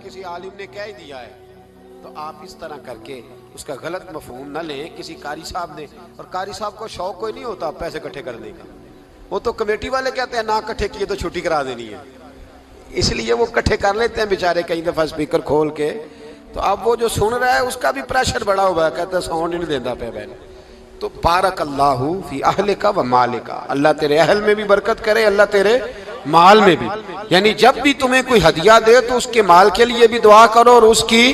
کسی عالم نے کہہ ہی دیا ہے تو آپ اس طرح کر کے اس کا غلط مفہوم نہ لیں. کسی قاری صاحب نے, اور قاری صاحب کو شوق کوئی نہیں ہوتا پیسے اکٹھے کرنے کا, وہ تو کمیٹی والے کہتے ہیں نہ اکٹھے کیے تو چھٹی کرا دینی ہے, اس لیے وہ اکٹھے کر لیتے ہیں بیچارے کئی دفعہ اسپیکر کھول کے. تو اب وہ جو سن رہا ہے اس کا بھی پریشر بڑا ہوا ہے, کہتا ہے ساؤنڈ نہیں دینا پہ بہن. تو بارک اللہ فی اہلک و مالک, اللہ تیرے اہل میں بھی برکت کرے, اللہ تیرے مال میں بھی. یعنی جب بھی تمہیں کوئی ہدیہ دے تو اس کے مال کے لیے بھی دعا کرو اور اس کی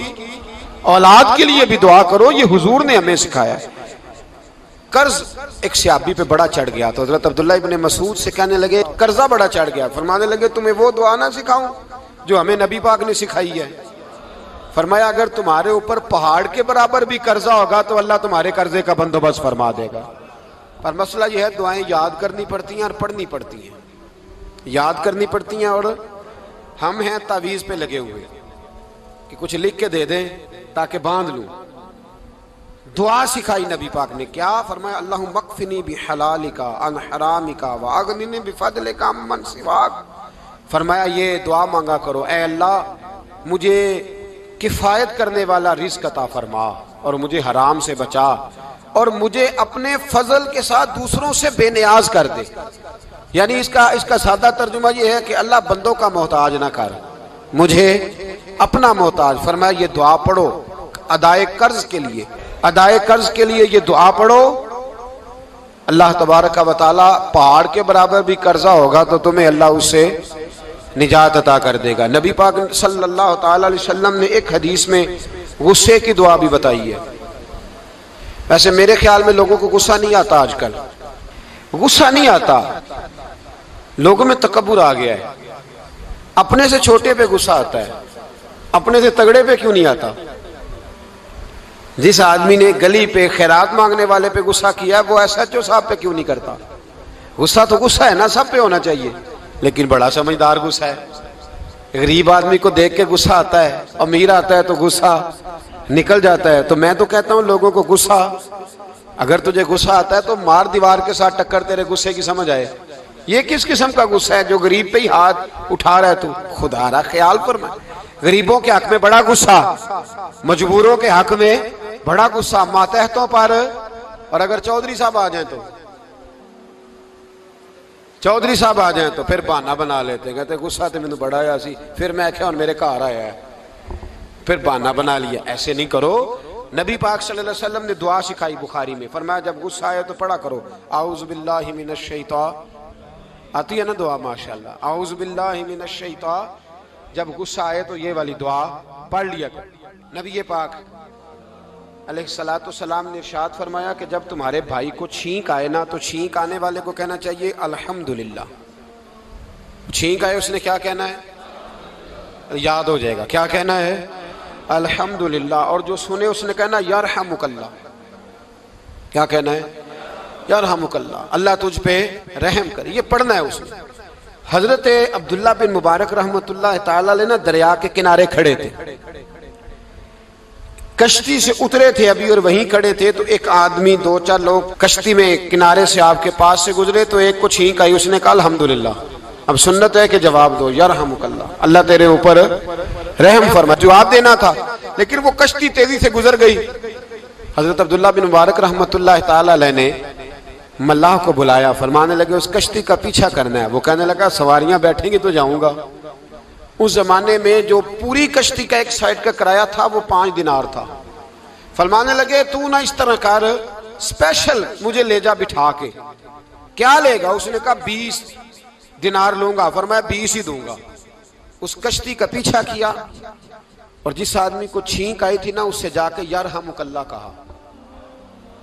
اولاد کے لیے بھی دعا کرو. یہ حضور نے ہمیں سکھایا ہے. قرض ایک صحابی پہ بڑا چڑھ گیا تو حضرت عبداللہ ابن مسعود سے کہنے لگے قرضہ بڑا چڑھ گیا. فرمانے لگے تمہیں وہ دعا نہ سکھاؤں جو ہمیں نبی پاک نے سکھائی ہے. فرمایا اگر تمہارے اوپر پہاڑ کے برابر بھی قرضہ ہوگا تو اللہ تمہارے قرضے کا بندوبست فرما دے گا. پر مسئلہ یہ ہے دعائیں یاد کرنی پڑتی ہیں اور پڑھنی پڑتی ہیں. یاد کرنی پڑتی ہیں اور ہم ہیں تعویذ پہ لگے ہوئے کہ کچھ لکھ کے دے دیں تاکہ باندھ لوں. دعا سکھائی نبی پاک نے, کیا فرمایا اللہم اکفنی بحلالک عن حرامک واغننی بفضلک عمن سواک. فرمایا یہ دعا مانگا کرو, اے اللہ مجھے کفایت کرنے والا رزق عطا فرما اور مجھے حرام سے بچا, اور مجھے اپنے فضل کے ساتھ دوسروں سے بے نیاز کر دے. یعنی اس کا سادہ ترجمہ یہ ہے کہ اللہ بندوں کا محتاج نہ کر, مجھے اپنا محتاج. فرمایا یہ دعا پڑھو ادائے قرض کے لیے, ادائے قرض کے لیے یہ دعا پڑھو. اللہ تبارک و تعالی پہاڑ کے برابر بھی قرضہ ہوگا تو تمہیں اللہ اس سے نجات عطا کر دے گا. نبی پاک صلی اللہ تعالی علیہ وسلم نے ایک حدیث میں غصے کی دعا بھی بتائی ہے. ویسے میرے خیال میں لوگوں کو غصہ نہیں آتا, آج کل غصہ نہیں آتا, لوگوں میں تکبر آ گیا ہے. اپنے سے چھوٹے پہ غصہ آتا ہے, اپنے سے تگڑے پہ کیوں نہیں آتا؟ جس آدمی نے گلی پہ خیرات مانگنے والے پہ غصہ کیا وہ ایس ایچ او صاحب پہ کیوں نہیں کرتا؟ غصہ تو غصہ ہے نا, سب پہ ہونا چاہیے, لیکن بڑا سمجھدار غصہ ہے. غریب آدمی کو دیکھ کے غصہ آتا ہے, امیر آتا ہے تو غصہ نکل جاتا ہے. تو میں تو کہتا ہوں لوگوں کو غصہ, اگر تجھے غصہ آتا ہے تو مار دیوار کے ساتھ ٹکر تیرے غصے کی سمجھ آئے. یہ کس قسم کا غصہ ہے جو غریب پہ ہی ہاتھ اٹھا رہا ہے؟ تو خدا را خیال فرما. غریبوں کے حق میں بڑا غصہ, مجبوروں کے حق میں بڑا غصہ, ماتحتوں پر. اور اگر چودھری صاحب آ جائیں تو چودھری صاحب آ جائیں تو پھر بہانہ بنا لیتے, کہتے غصہ تو مینوں بڑا آیا سی, پھر میں کہا میرے گھر آیا ہے, پھر بہانہ بنا لیا. ایسے نہیں کرو. نبی پاک صلی اللہ علیہ وسلم نے دعا سکھائی بخاری میں, فرمایا جب غصہ آئے تو پڑھا کرو اعوذ باللہ من الشیطان. آتی ہے نا دعا ماشاءاللہ, اعوذ باللہ من الشیطان. جب غصہ آئے تو یہ والی دعا پڑھ لیا کرو. نبی پاک علیہ الصلوۃ والسلام نے ارشاد فرمایا کہ جب تمہارے بھائی کو چھینک آئے نا تو چھینک آنے والے کو کہنا چاہیے الحمدللہ. چھینک آئے اس نے کیا کہنا ہے؟ یاد ہو جائے گا, کیا کہنا ہے؟ الحمدللہ. اور جو سنے اس نے کہنا یرحمک اللہ. کیا کہنا ہے؟ یرحمک اللہ, اللہ تجھ پہ رحم کرے. یہ پڑھنا ہے اس نے. حضرت عبداللہ بن مبارک رحمۃ اللہ تعالی علیہ نا دریا کے کنارے کھڑے تھے, کشتی سے اترے تھے ابھی اور وہیں کھڑے تھے. تو ایک آدمی, دو چار لوگ کشتی میں کنارے سے آپ کے پاس سے گزرے تو ایک کو چھینک آئی, اس نے کہا الحمدللہ. اب سنت ہے کہ جواب دو یرحمک اللہ, اللہ تیرے اوپر رحم فرما. جواب دینا تھا لیکن وہ کشتی تیزی سے گزر گئی. حضرت عبداللہ بن مبارک رحمۃ اللہ تعالی علیہ نے ملاح کو بلایا, فرمانے لگے اس کشتی کا پیچھا کرنا ہے. وہ کہنے لگا سواریاں بیٹھیں گی تو جاؤں گا. اس زمانے میں جو پوری کشتی کا ایک سائیڈ کا کرایہ تھا وہ 5 دینار تھا. فرمانے لگے تو نہ اس طرح کر, اسپیشل مجھے لے جا بٹھا کے. کیا لے گا؟ اس نے کہا 20 دینار لوں گا. فرمایا 20 ہی دوں گا. اس کشتی کا پیچھا کیا اور جس آدمی کو چھینک آئی تھی نا اس سے جا کے یرحمک اللہ کہا.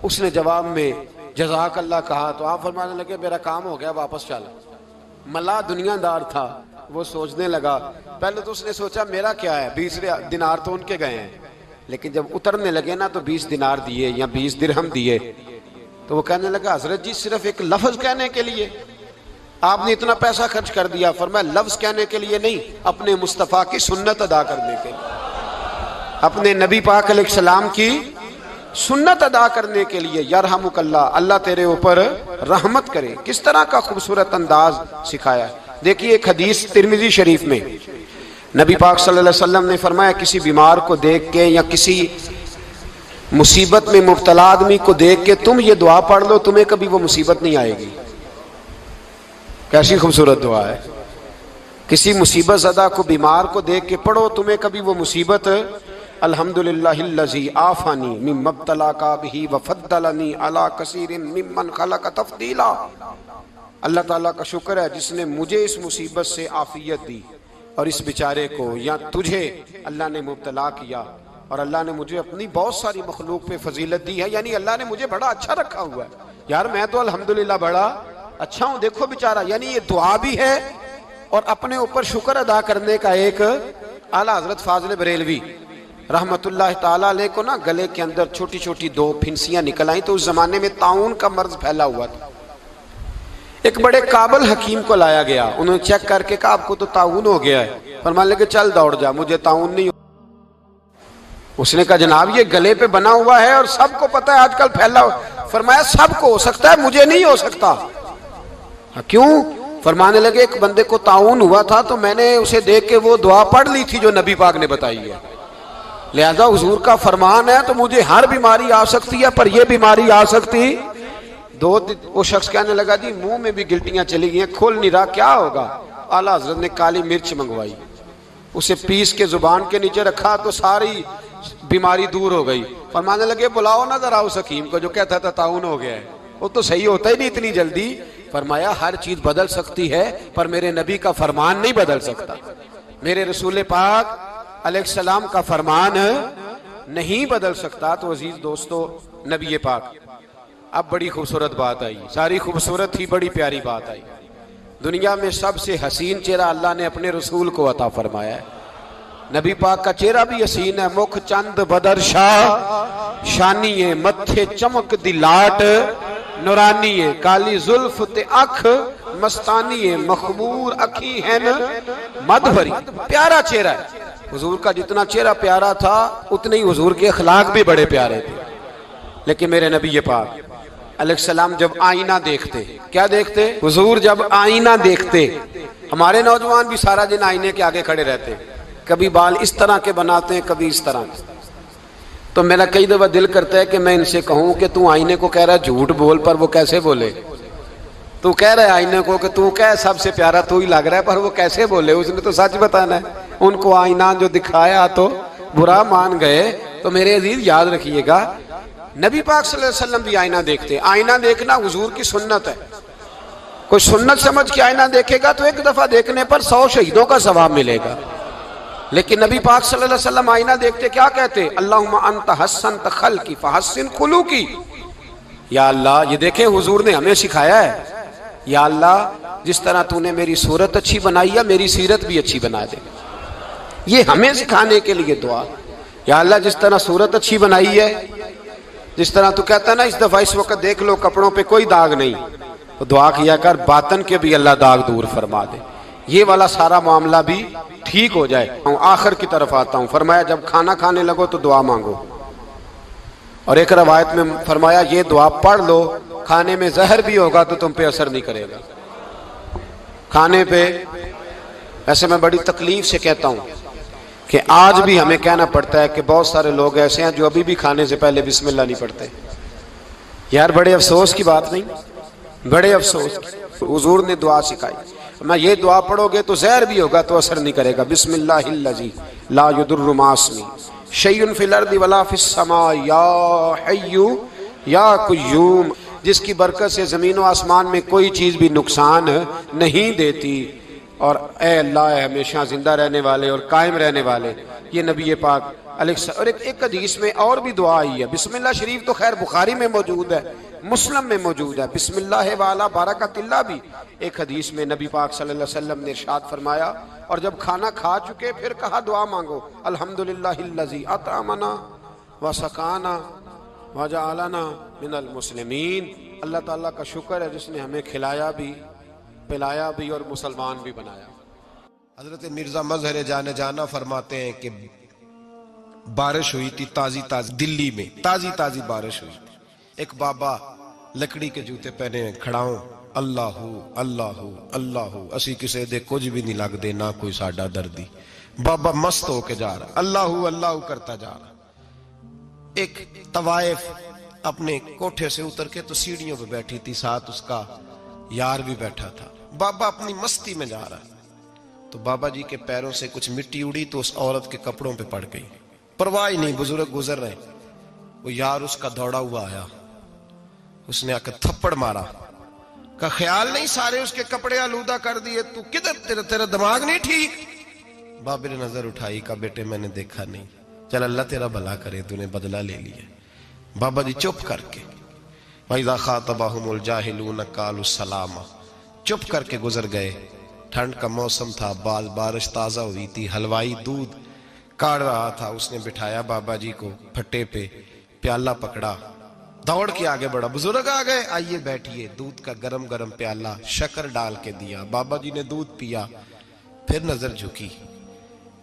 اس نے جواب میں جزاک اللہ کہا. تو آپ فرمانے لگے میرا کام ہو گیا, واپس چل. ملا دنیا دار تھا, وہ سوچنے لگا. پہلے تو اس نے سوچا میرا کیا ہے, 20 دینار تو ان کے گئے ہیں. لیکن جب اترنے لگے نا تو 20 دینار دیے یا 20 درہم دیے. تو وہ کہنے لگا حضرت جی صرف ایک لفظ کہنے کے لیے آپ نے اتنا پیسہ خرچ کر دیا. فرمایا لفظ کہنے کے لیے نہیں, اپنے مصطفیٰ کی سنت ادا کرنے کے لیے, اپنے نبی پاک علیہ السلام کی سنت ادا کرنے کے لیے. یرحمک اللہ, اللہ تیرے اوپر رحمت کرے. کس طرح کا خوبصورت انداز سکھایا ہے. دیکھیے ایک حدیث ترمذی شریف میں نبی پاک صلی اللہ علیہ وسلم نے فرمایا کسی بیمار کو دیکھ کے یا کسی مصیبت میں مبتلا آدمی کو دیکھ کے تم یہ دعا پڑھ لو، تمہیں کبھی وہ مصیبت نہیں آئے گی۔ کیسی خوبصورت دعا ہے، کسی مصیبت زدہ کو بیمار کو دیکھ کے پڑھو، تمہیں کبھی وہ مصیبت الحمدللہ الذی عافانی مما ابتلاک بہ وفضلنی علی کثیر ممن خلق تفضیلا۔ اللہ تعالیٰ کا شکر ہے جس نے مجھے اس مصیبت سے عافیت دی اور اس بیچارے کو یا تجھے اللہ نے مبتلا کیا، اور اللہ نے مجھے اپنی بہت ساری مخلوق پہ فضیلت دی ہے، یعنی اللہ نے مجھے بڑا اچھا رکھا ہوا ہے یار، میں تو الحمدللہ بڑا اچھا ہوں، دیکھو بیچارہ۔ یعنی یہ دعا بھی ہے اور اپنے اوپر شکر ادا کرنے کا ایک اعلیٰ حضرت فاضل بریلوی رحمت اللہ تعالیٰ علیہ کو نا گلے کے اندر چھوٹی چھوٹی 2 پھنسیاں نکل آئیں، تو اس زمانے میں طاعون کا مرض پھیلا ہوا تھا۔ ایک بڑے قابل حکیم کو لایا گیا، انہوں نے چیک کر کے کہا آپ کو تو طاعون ہو گیا ہے، فرمانے لگے چل دوڑ جا، مجھے طاعون نہیں۔ اس نے کہا جناب یہ گلے پہ بنا ہوا ہے اور سب کو پتہ ہے آج کل پھیلا ہوا۔ فرمایا سب کو ہو سکتا ہے، مجھے نہیں ہو سکتا۔ کیوں؟ فرمانے لگے ایک بندے کو طاعون ہوا تھا تو میں نے اسے دیکھ کے وہ دعا پڑھ لی تھی جو نبی پاک نے بتائی ہے، لہذا حضور کا فرمان ہے تو مجھے ہر بیماری آ سکتی ہے پر یہ بیماری آ سکتی۔ وہ شخص کہنے لگا جی منہ میں بھی گلٹیاں چلی گئی ہیں، کھول نہیں رہا، کیا ہوگا؟ اعلیٰ حضرت نے کالی مرچ منگوائی، اسے پیس کے زبان کے نیچے رکھا تو ساری بیماری دور ہو گئی۔ فرمانے لگے بلاؤ نہ ذرا اس حکیم کو جو کہتا تھا طاعون ہو گیا ہے، وہ تو صحیح ہوتا ہی نہیں اتنی جلدی۔ فرمایا ہر چیز بدل سکتی ہے پر میرے نبی کا فرمان نہیں بدل سکتا، میرے رسول پاک علیہ السلام کا فرمان نہیں بدل سکتا۔ تو عزیز دوستو، نبی پاک، اب بڑی خوبصورت بات آئی، ساری خوبصورت تھی، بڑی پیاری بات آئی۔ دنیا میں سب سے حسین چہرہ اللہ نے اپنے رسول کو عطا فرمایا ہے۔ نبی پاک کا چہرہ بھی حسین ہے، مکھ چند بدر شاہ شانی ہے، متھے چمک دی لاٹ نورانی ہے، کالی زلف تے اکھ مستانی ہے، مخمور اکھی ہے مد بھری۔ پیارا چہرہ ہے حضور کا، جتنا چہرہ پیارا تھا اتنے ہی حضور کے اخلاق بھی بڑے پیارے تھے۔ لیکن میرے نبی پاک علیہ السلام جب آئینہ دیکھتے، کیا دیکھتے؟ حضور جب آئینہ دیکھتے، ہمارے نوجوان بھی سارا دن آئینے کے آگے کھڑے رہتے، کبھی بال اس طرح کے بناتے ہیں کبھی اس طرح کے۔ تو میرا کئی دفعہ دل کرتا ہے کہ میں ان سے کہوں کہ تو آئینے کو کہہ رہا ہے جھوٹ بول، پر وہ کیسے بولے؟ تو کہہ رہا ہے آئینے کو کہ تو کیا سب سے پیارا تو ہی لگ رہا ہے، پر وہ کیسے بولے؟ اس نے تو سچ بتانا ہے۔ ان کو آئینہ جو دکھایا تو برا مان گئے۔ تو میرے عزیز یاد رکھیے گا، نبی پاک صلی اللہ علیہ وسلم بھی آئینہ دیکھتے۔ آئینہ دیکھنا حضور کی سنت ہے، کوئی سنت سمجھ کے آئینہ دیکھے گا تو ایک دفعہ دیکھنے پر 100 شہیدوں کا ثواب ملے گا۔ لیکن نبی پاک صلی اللہ علیہ وسلم آئینہ دیکھتے کیا کہتے؟ اللہم انت حسنت خلقی فحسن خلوقی۔ یا اللہ، یہ دیکھیں حضور نے ہمیں سکھایا ہے، یا اللہ جس طرح تو نے میری صورت اچھی بنائی ہے میری سیرت بھی اچھی بنا دے۔ یہ ہمیں سکھانے کے لیے دعا، یا اللہ جس طرح صورت اچھی بنائی ہے، جس طرح تو کہتا ہے نا اس دفعہ اس وقت دیکھ لو کپڑوں پہ کوئی داغ نہیں، تو دعا کیا کر باطن کے بھی اللہ داغ دور فرما دے، یہ والا سارا معاملہ بھی ٹھیک ہو جائے۔ آخر کی طرف آتا ہوں، فرمایا جب کھانا کھانے لگو تو دعا مانگو، اور ایک روایت میں فرمایا یہ دعا پڑھ لو، کھانے میں زہر بھی ہوگا تو تم پہ اثر نہیں کرے گا۔ کھانے پہ، ایسے میں بڑی تکلیف سے کہتا ہوں کہ آج بھی ہمیں کہنا پڑتا ہے کہ بہت سارے لوگ ایسے ہیں جو ابھی بھی کھانے سے پہلے بسم اللہ نہیں پڑھتے۔ یار بڑے افسوس کی بات نہیں؟ بڑے افسوس کی۔ حضور نے دعا سکھائی، میں یہ دعا پڑھو گے تو زہر بھی ہوگا تو اثر نہیں کرے گا۔ بسم اللہ الذی لا یضر مع اسمہ شیء فی الارض ولا فی السماء یا حی یا قیوم، جس کی برکت سے زمین و آسمان میں کوئی چیز بھی نقصان نہیں دیتی، اور اے اللہ اے ہمیشہ زندہ رہنے والے اور قائم رہنے والے۔ یہ نبی پاک علیہ السلام۔ اور ایک حدیث میں اور بھی دعا آئی ہے، بسم اللہ شریف تو خیر بخاری میں موجود ہے، مسلم میں موجود ہے، بسم اللہ والا برکت اللہ بھی ایک حدیث میں نبی پاک صلی اللہ علیہ وسلم نے ارشاد فرمایا۔ اور جب کھانا کھا چکے پھر کہا دعا مانگو، الحمدللہ الذی اطعمنا وسقانا وجعلنا من المسلمین۔ اللہ تعالیٰ کا شکر ہے جس نے ہمیں کھلایا بھی، پلایا بھی اور مسلمان بھی بنایا۔ حضرت مرزا مظہر جان جانا فرماتے ہیں کہ بارش ہوئی تھی تازی تازی، دلی میں تازی تازی بارش ہوئی تھی، ایک بابا لکڑی کے جوتے پہنے کھڑا ہوں، اللہ اللہ اللہ اسی کسے دے کچھ بھی نہیں لگ دے نہ کوئی ساڈا دردی، بابا مست ہو کے جا رہا، اللہ اللہ کرتا جا رہا. ایک طوائف اپنے کوٹھے سے اتر کے تو سیڑھیوں پہ بیٹھی تھی، ساتھ اس کا یار بھی بیٹھا تھا. بابا اپنی مستی میں جا رہا ہے تو بابا جی کے پیروں سے کچھ مٹی اڑی تو اس عورت کے کپڑوں پہ پڑ گئی. پرواہ ہی نہیں، بزرگ گزر رہے. وہ یار اس کا دوڑا ہوا آیا، اس نے آ کے تھپڑ مارا. کا خیال نہیں سارے اس کے کپڑے آلودہ کر دیے، تو کدھر تیرا دماغ نہیں ٹھیک؟ بابے نے نظر اٹھائی، کہا بیٹے میں نے دیکھا نہیں، چل اللہ تیرا بھلا کرے، تو نے بدلہ لے لیا. بابا جی چپ کر کے وَإِذَا خَاطَبَهُمُ الْجَاهِلُونَ قَالُوا سَلَامًا، چپ کر کے گزر گئے. ٹھنڈ کا موسم تھا، بارش تازہ ہوئی تھی، حلوائی دودھ کاڑ رہا تھا. اس نے بٹھایا بابا جی کو پھٹے پہ، پیالہ پکڑا، دوڑ کے آگے بڑھا. بزرگ آ گئے، آئیے بیٹھیے. دودھ کا گرم گرم پیالہ شکر ڈال کے دیا. بابا جی نے دودھ پیا، پھر نظر جھکی،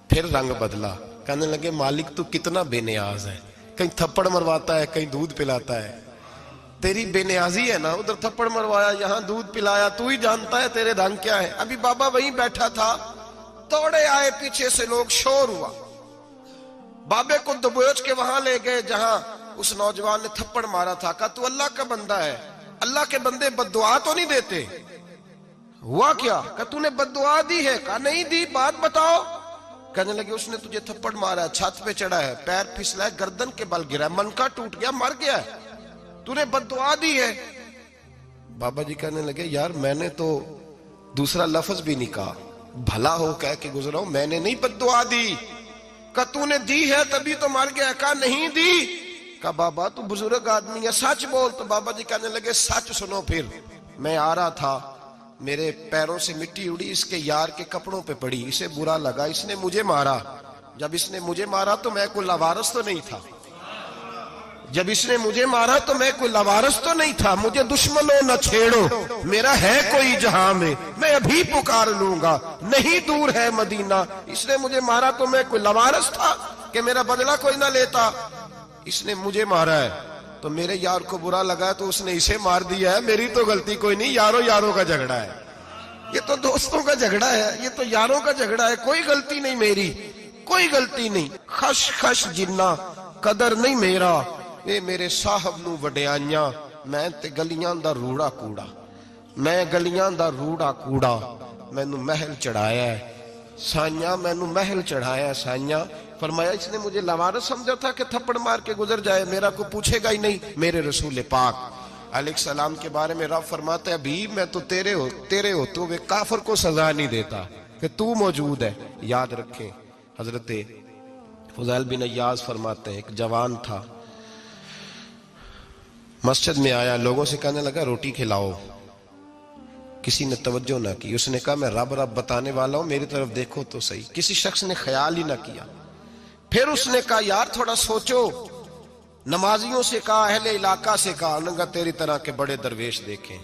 پھر رنگ بدلا. کہنے لگے مالک تو کتنا بے نیاز ہے، کہیں تھپڑ مرواتا ہے، کہیں دودھ پلاتا ہے. تیری بے نیازی ہے نا، ادھر تھپڑ مروایا، یہاں دودھ پلایا، تو ہی جانتا ہے تیرے رنگ کیا ہے. ابھی بابا وہیں بیٹھا تھا، دوڑے آئے پیچھے سے لوگ، شور ہوا. بابے کو دبوچ کے وہاں لے گئے جہاں اس نوجوان نے تھپڑ مارا تھا. کہا تو اللہ کا بندہ ہے، اللہ کے بندے بد دعا تو نہیں دیتے. ہوا کیا؟ کہا تو نے بد دعا دی ہے؟ کہا نہیں دی، بات بتاؤ. کہنے لگے اس نے تجھے تھپڑ مارا ہے، چھت پہ چڑھا ہے، پیر پھسلا ہے، گردن کے بل گرا ہے، منکا ٹوٹ گیا، مر گیا ہے، تو نے بد دعا دی ہے. بابا جی کہنے لگے یار میں نے تو دوسرا لفظ بھی نہیں کہا، بھلا ہو کہہ کے گزرا ہوں، میں نے نہیں بد دعا دی. کہا تو نے دی ہے تبھی تو مر گیا. کہا نہیں دی. کہا بابا تو بزرگ آدمی ہے، سچ بول. تو بابا جی کہنے لگے سچ سنو. پھر میں آ رہا تھا، میرے پیروں سے مٹی اڑی، اس کے یار کے کپڑوں پہ پڑی، اسے برا لگا، اس نے مجھے مارا. جب اس نے مجھے مارا تو میں کوئی لاوارث تو نہیں تھا، جب اس نے مجھے مارا تو میں کوئی لاوارث تو نہیں تھا. مجھے دشمنوں نہ چھیڑو، میرا ہے کوئی جہاں میں ابھی پکار لوں گا، نہیں دور ہے مدینہ. اس نے مجھے مارا تو میں کوئی لاوارث تھا کہ میرا بدلہ کوئی نہ لیتا. اس نے مجھے مارا ہے تو میرے یار کو برا لگا ہے تو اس نے اسے مار دیا ہے، میری تو غلطی کوئی نہیں. یاروں کا جھگڑا ہے، یہ تو دوستوں کا جھگڑا ہے، یہ تو یاروں کا جھگڑا ہے، کوئی غلطی نہیں میری، کوئی غلطی نہیں. خش خش جنہ قدر نہیں میرا، اے میرے صاحب نو وڈیائیاں، میں تے گلیاں دا روڑا کوڑا، میں گلیاں دا روڑا کوڑا. میں نو محل چڑھایا ہے سائیاں، میں نو محل چڑھایا ہے سائیاں. فرمایا اس نے مجھے لاوارث سمجھا تھا کہ تھپڑ مار کے گزر جائے، میرا کو پوچھے گا ہی نہیں. میرے رسول پاک علیہ السلام کے بارے میں رب فرماتا ہے ابھی میں تو تیرے ہوتے ہوئے کافر کو سزا نہیں دیتا کہ تو موجود ہے. یاد رکھیں حضرت فضیل بن عیاض فرماتے ہیں ایک جوان تھا، مسجد میں آیا، لوگوں سے کہنے لگا روٹی کھلاؤ. کسی نے توجہ نہ کی. اس نے کہا میں رب بتانے والا ہوں، میری طرف دیکھو تو صحیح. کسی شخص نے خیال ہی نہ کیا. پھر اس نے کہا یار تھوڑا سوچو. نمازیوں سے کہا، اہل علاقہ سے کہا، انہوں نے کہا تیری طرح کے بڑے درویش دیکھیں.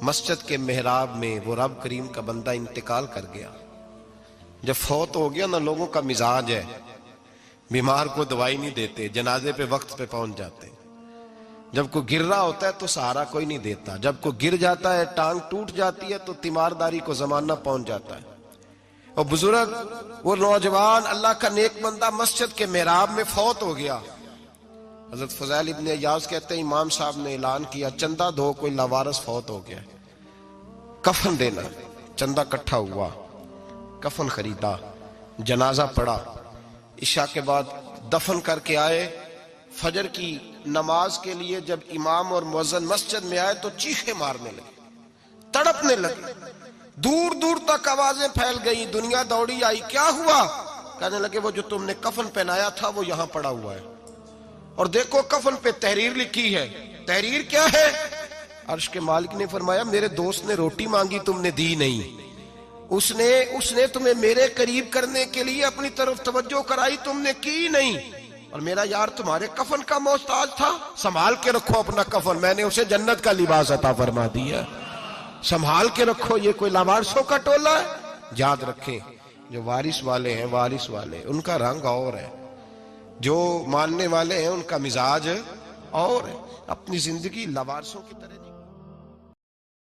مسجد کے محراب میں وہ رب کریم کا بندہ انتقال کر گیا. جب فوت ہو گیا نا، لوگوں کا مزاج ہے بیمار کو دوائی نہیں دیتے، جنازے پہ وقت پہ پہنچ جاتے. جب کوئی گر رہا ہوتا ہے تو سہارا کوئی نہیں دیتا، جب کوئی گر جاتا ہے ٹانگ ٹوٹ جاتی ہے تو تیمارداری کو زمانہ پہنچ جاتا ہے. اور بزرگ وہ نوجوان اللہ کا نیک بندہ مسجد کے محراب میں فوت ہو گیا. حضرت فضیل ابن عیاض کہتے ہیں امام صاحب نے اعلان کیا چندہ دو، کوئی لاوارث فوت ہو گیا، کفن دینا. چندہ کٹھا ہوا، کفن خریدا، جنازہ پڑا. عشاء کے بعد دفن کر کے آئے. فجر کی نماز کے لیے جب امام اور مؤذن مسجد میں آئے تو چیخیں مارنے لگے، تڑپنے لگے. دور دور تک آوازیں پھیل گئی، دنیا دوڑی آئی. کیا ہوا؟ کہنے لگے وہ جو تم نے کفن پہنایا تھا وہ یہاں پڑا ہوا ہے، اور دیکھو کفن پہ تحریر لکھی ہے. تحریر کیا ہے؟ عرش کے مالک نے فرمایا میرے دوست نے روٹی مانگی، تم نے دی نہیں. اس نے تمہیں میرے قریب کرنے کے لیے اپنی طرف توجہ کرائی، تم نے کی نہیں. اور میرا یار تمہارے کفن کا محتاج تھا، سنبھال کے رکھو اپنا کفن، میں نے اسے جنت کا لباس عطا فرما دیا، سنبھال کے رکھو. یہ کوئی لاوارثوں کا ٹولہ ہے؟ یاد رکھیں جو وارث والے ہیں، وارث والے ان کا رنگ اور ہے، جو ماننے والے ہیں ان کا مزاج اور ہے. اپنی زندگی لاوارثوں کی طرح